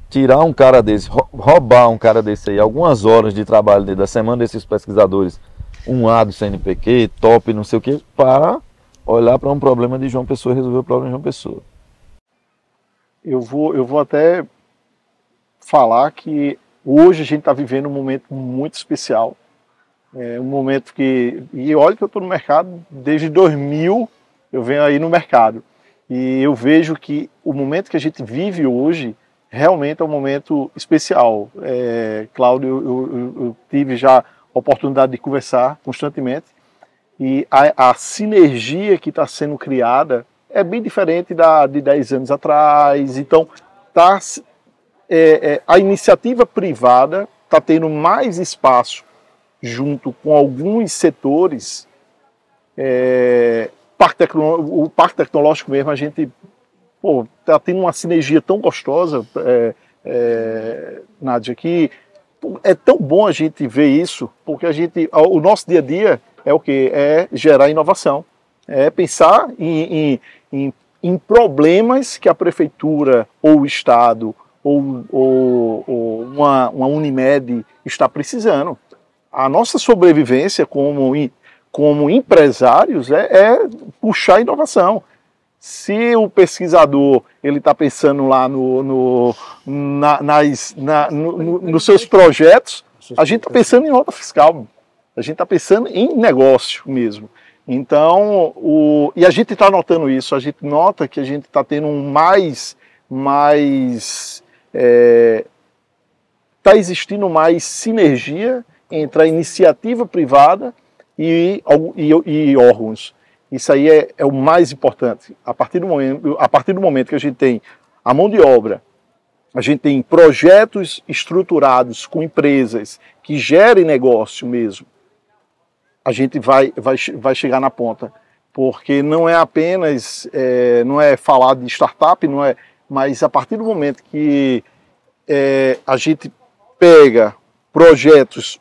tirar um cara desse, roubar um cara desse aí, algumas horas de trabalho dentro da semana desses pesquisadores, um A do CNPq, top, não sei o que, para olhar para um problema de João Pessoa e resolver o problema de João Pessoa. Eu vou até falar que hoje a gente está vivendo um momento muito especial. É um momento que... E olha que eu estou no mercado desde 2000, eu venho aí no mercado. E eu vejo que o momento que a gente vive hoje realmente é um momento especial. Cláudio, eu tive já a oportunidade de conversar constantemente. E a sinergia que está sendo criada é bem diferente de 10 anos atrás. Então, a iniciativa privada está tendo mais espaço junto com alguns setores. O Parque Tecnológico mesmo, a gente está tendo uma sinergia tão gostosa, Nádia, que é tão bom a gente ver isso, porque o nosso dia a dia é o quê? É gerar inovação, é pensar em problemas que a prefeitura ou o Estado ou uma Unimed está precisando. A nossa sobrevivência como empresários é puxar a inovação. Se o pesquisador ele está pensando lá nos seus projetos, a gente está pensando em nota fiscal, a gente está pensando em negócio mesmo. Então, e a gente está notando isso, a gente nota que a gente está tendo está existindo mais sinergia entre a iniciativa privada e órgãos. Isso aí é o mais importante. A partir do momento que a gente tem a mão de obra, a gente tem projetos estruturados com empresas que gerem negócio mesmo, a gente vai chegar na ponta. Porque não é apenas, não é falar de startup, mas a partir do momento que a gente pega projetos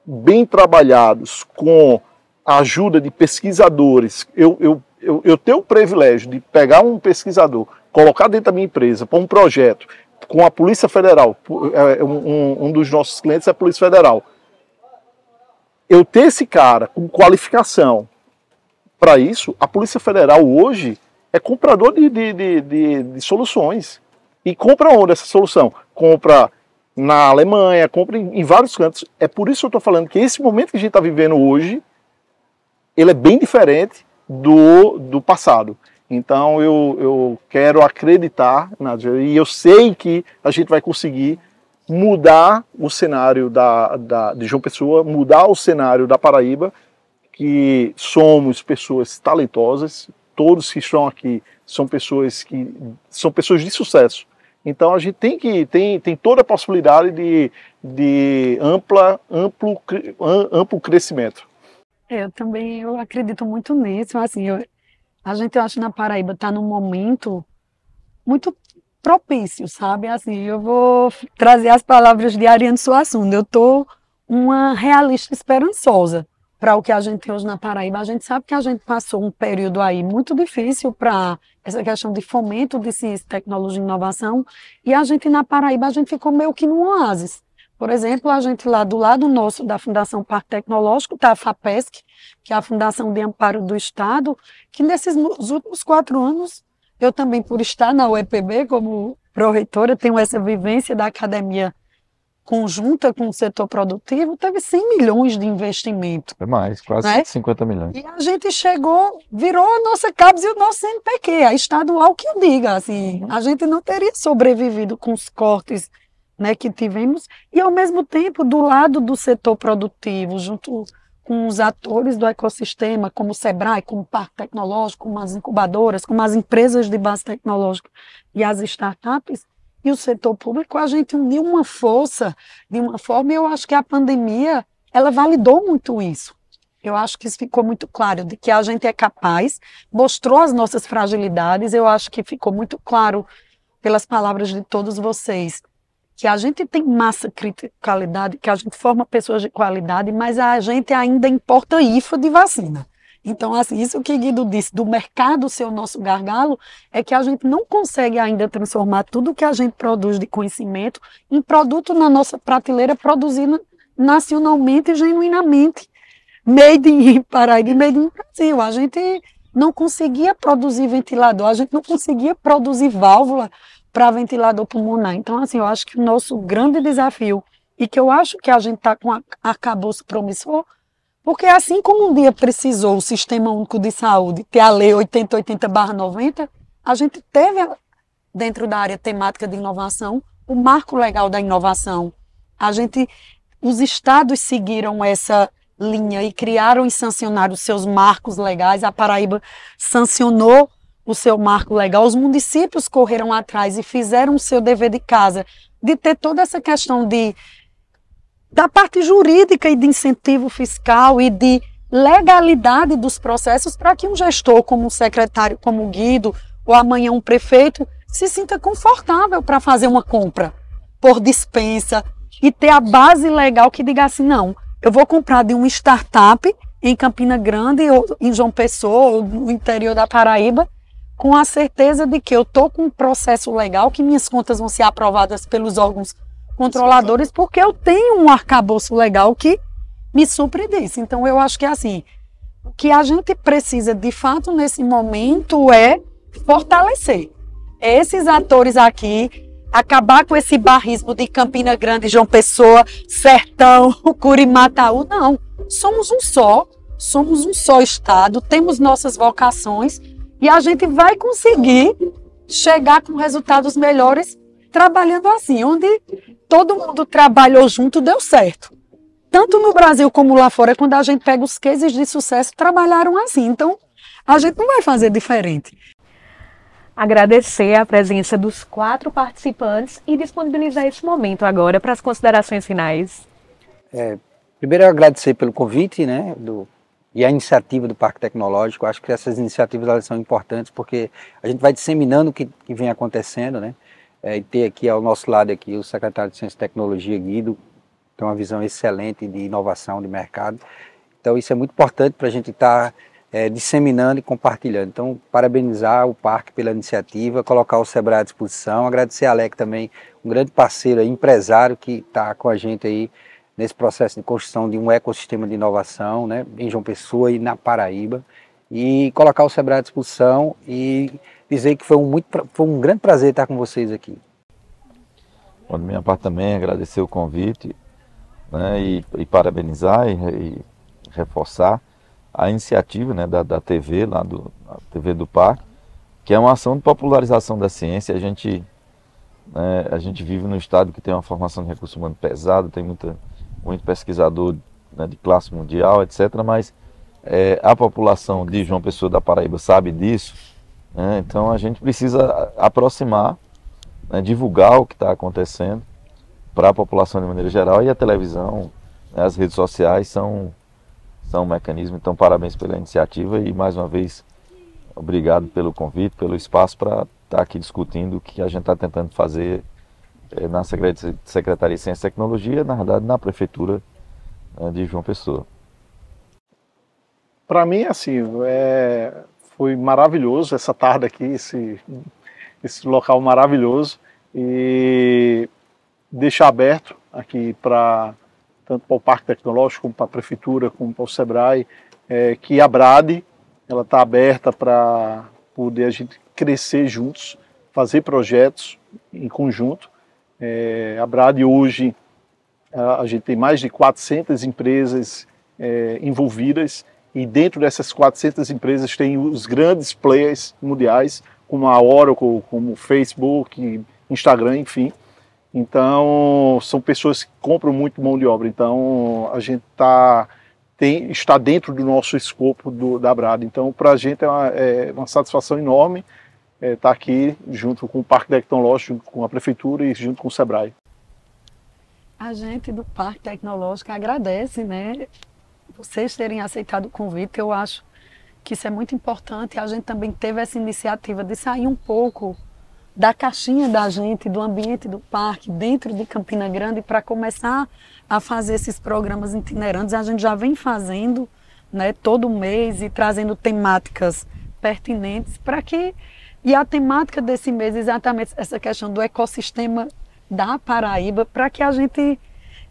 bem trabalhados com a ajuda de pesquisadores, eu tenho o privilégio de pegar um pesquisador, colocar dentro da minha empresa para um projeto com a Polícia Federal, um dos nossos clientes é a Polícia Federal. Eu ter esse cara com qualificação para isso, a Polícia Federal hoje é comprador de soluções. E compra onde essa solução? Compra na Alemanha, compra em vários cantos. É por isso que eu estou falando que esse momento que a gente está vivendo hoje, ele é bem diferente do passado. Então eu quero acreditar, Nádia, e eu sei que a gente vai conseguir mudar o cenário de João Pessoa, mudar o cenário da Paraíba, que somos pessoas talentosas, todos que estão aqui são pessoas de sucesso. Então a gente tem toda a possibilidade de amplo crescimento. Eu acredito muito nisso. Assim, eu acho que na Paraíba está num momento muito propício, sabe? Assim, eu vou trazer as palavras de Ariane Suassuna. Eu estou uma realista esperançosa para o que a gente tem hoje na Paraíba. A gente sabe que a gente passou um período aí muito difícil para essa questão de fomento de ciência, tecnologia e inovação, e a gente na Paraíba, a gente ficou meio que num oásis. Por exemplo, a gente lá do lado nosso da Fundação Parque Tecnológico está a FAPESC, que é a Fundação de Amparo do Estado, que nesses últimos 4 anos, eu também, por estar na UEPB como pró-reitora, tenho essa vivência da academia conjunta com o setor produtivo, teve 100 milhões de investimento. É mais, quase 50 milhões. E a gente chegou, virou a nossa CAPES e o nosso CNPq, a estadual que eu diga, assim, a gente não teria sobrevivido com os cortes, né, que tivemos, e ao mesmo tempo, do lado do setor produtivo, junto com os atores do ecossistema, como o SEBRAE, como o Parque Tecnológico, como as incubadoras, como as empresas de base tecnológica e as startups, e o setor público, a gente uniu uma força de uma forma, e eu acho que a pandemia, ela validou muito isso. Eu acho que isso ficou muito claro, de que a gente é capaz, mostrou as nossas fragilidades, eu acho que ficou muito claro pelas palavras de todos vocês, que a gente tem massa crítica, qualidade, que a gente forma pessoas de qualidade, mas a gente ainda importa IFA de vacina. Então, assim, isso que Guido disse, do mercado ser o nosso gargalo, é que a gente não consegue ainda transformar tudo que a gente produz de conhecimento em produto na nossa prateleira, produzido nacionalmente e genuinamente, made in Paraíba e made in Brasil. A gente não conseguia produzir ventilador, a gente não conseguia produzir válvula para ventilador pulmonar. Então, assim, eu acho que o nosso grande desafio, e que eu acho que a gente está com arcabouço promissor, porque assim como um dia precisou o Sistema Único de Saúde ter a Lei 8080/90, a gente teve, dentro da área temática de inovação, o Marco Legal da Inovação. Os estados seguiram essa linha e criaram e sancionaram os seus marcos legais. A Paraíba sancionou o seu marco legal, os municípios correram atrás e fizeram o seu dever de casa, de ter toda essa questão da parte jurídica e de incentivo fiscal e de legalidade dos processos para que um gestor, como um secretário, como o Guido, ou amanhã um prefeito, se sinta confortável para fazer uma compra por dispensa e ter a base legal que diga assim, não, eu vou comprar de uma startup em Campina Grande, ou em João Pessoa, ou no interior da Paraíba, com a certeza de que eu estou com um processo legal, que minhas contas vão ser aprovadas pelos órgãos controladores, porque eu tenho um arcabouço legal que me supre disso. Então, eu acho que assim, o que a gente precisa, de fato, nesse momento é fortalecer esses atores aqui, acabar com esse barrismo de Campina Grande, João Pessoa, Sertão, Curimataú. Não, somos um só estado, temos nossas vocações e a gente vai conseguir chegar com resultados melhores trabalhando assim, onde todo mundo trabalhou junto, deu certo. Tanto no Brasil como lá fora, quando a gente pega os cases de sucesso, trabalharam assim. Então, a gente não vai fazer diferente. Agradecer a presença dos 4 participantes e disponibilizar esse momento agora para as considerações finais. Primeiro, eu agradecer pelo convite, né, e a iniciativa do Parque Tecnológico. Acho que essas iniciativas elas são importantes porque a gente vai disseminando o que vem acontecendo, né? E ter aqui ao nosso lado aqui o secretário de Ciência e Tecnologia, Guido, tem uma visão excelente de inovação de mercado. Então isso é muito importante para a gente estar disseminando e compartilhando. Então, parabenizar o Parque pela iniciativa, colocar o Sebrae à disposição, agradecer a Alec também, um grande parceiro, empresário que está com a gente aí nesse processo de construção de um ecossistema de inovação, né, em João Pessoa e na Paraíba, e colocar o Sebrae à disposição e dizer que foi um grande prazer estar com vocês aqui. Bom, da minha parte também, agradecer o convite, né, e parabenizar e reforçar a iniciativa, né, da TV, da TV do Parque, que é uma ação de popularização da ciência. A gente vive num estado que tem uma formação de recurso humano pesada, tem muito pesquisador, né, de classe mundial, etc., mas a população de João Pessoa da Paraíba sabe disso, né? Então a gente precisa aproximar, né, divulgar o que está acontecendo para a população de maneira geral, e a televisão, né, as redes sociais são um mecanismo. Então, parabéns pela iniciativa e, mais uma vez, obrigado pelo convite, pelo espaço para estar aqui discutindo o que a gente está tentando fazer na Secretaria de Ciência e Tecnologia, na verdade, na Prefeitura de João Pessoa. Para mim, assim, foi maravilhoso essa tarde aqui, esse local maravilhoso, e deixar aberto aqui tanto para o Parque Tecnológico, como para a Prefeitura, como para o Sebrae, que a BRAD está aberta para poder a gente crescer juntos, fazer projetos em conjunto. A BRAD hoje, a gente tem mais de 400 empresas envolvidas, e dentro dessas 400 empresas tem os grandes players mundiais, como a Oracle, como o Facebook, Instagram, enfim. Então, são pessoas que compram muito mão de obra. Então, a gente está dentro do nosso escopo da BRAD. Então, para a gente é uma satisfação enorme estar aqui junto com o Parque Tecnológico, junto com a Prefeitura e junto com o SEBRAE. A gente do Parque Tecnológico agradece, né, vocês terem aceitado o convite. Eu acho que isso é muito importante. A gente também teve essa iniciativa de sair um pouco da caixinha da gente, do ambiente do parque, dentro de Campina Grande, para começar a fazer esses programas itinerantes. A gente já vem fazendo, né, todo mês e trazendo temáticas pertinentes para que... E a temática desse mês é exatamente essa questão do ecossistema da Paraíba, para que a gente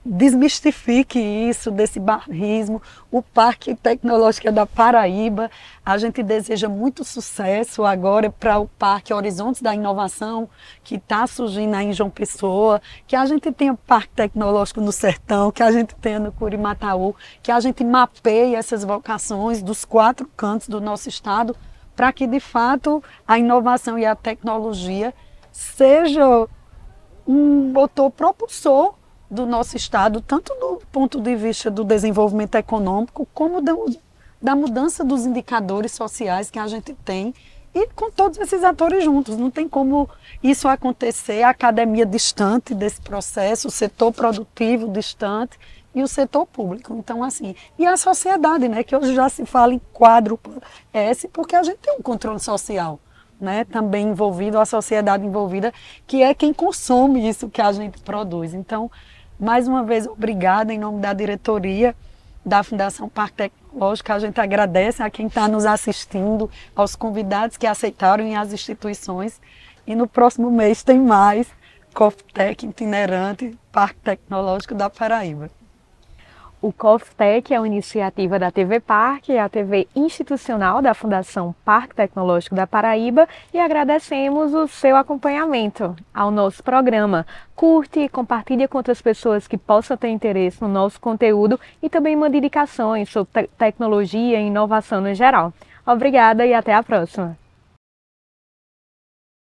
desmistifique isso, desse bairrismo. O Parque Tecnológico da Paraíba, a gente deseja muito sucesso agora para o Parque Horizontes da Inovação, que está surgindo aí em João Pessoa, que a gente tenha Parque Tecnológico no Sertão, que a gente tenha no Curimataú, que a gente mapeie essas vocações dos 4 cantos do nosso estado, para que de fato a inovação e a tecnologia seja um motor propulsor do nosso estado, tanto do ponto de vista do desenvolvimento econômico, como da mudança dos indicadores sociais que a gente tem, e com todos esses atores juntos. Não tem como isso acontecer, a academia distante desse processo, o setor produtivo distante e o setor público. Então, assim, e a sociedade, né, que hoje já se fala em quádrupla S, porque a gente tem um controle social, né, também envolvido, a sociedade envolvida, que é quem consome isso que a gente produz. Então, mais uma vez, obrigada em nome da diretoria da Fundação Parque Tecnológico. A gente agradece a quem está nos assistindo, aos convidados que aceitaram e às instituições. E no próximo mês tem mais COFTEC itinerante, Parque Tecnológico da Paraíba. O COFTEC é uma iniciativa da TV Parque, a TV institucional da Fundação Parque Tecnológico da Paraíba, e agradecemos o seu acompanhamento ao nosso programa. Curte e compartilha com outras pessoas que possam ter interesse no nosso conteúdo e também mande indicações sobre tecnologia e inovação no geral. Obrigada e até a próxima!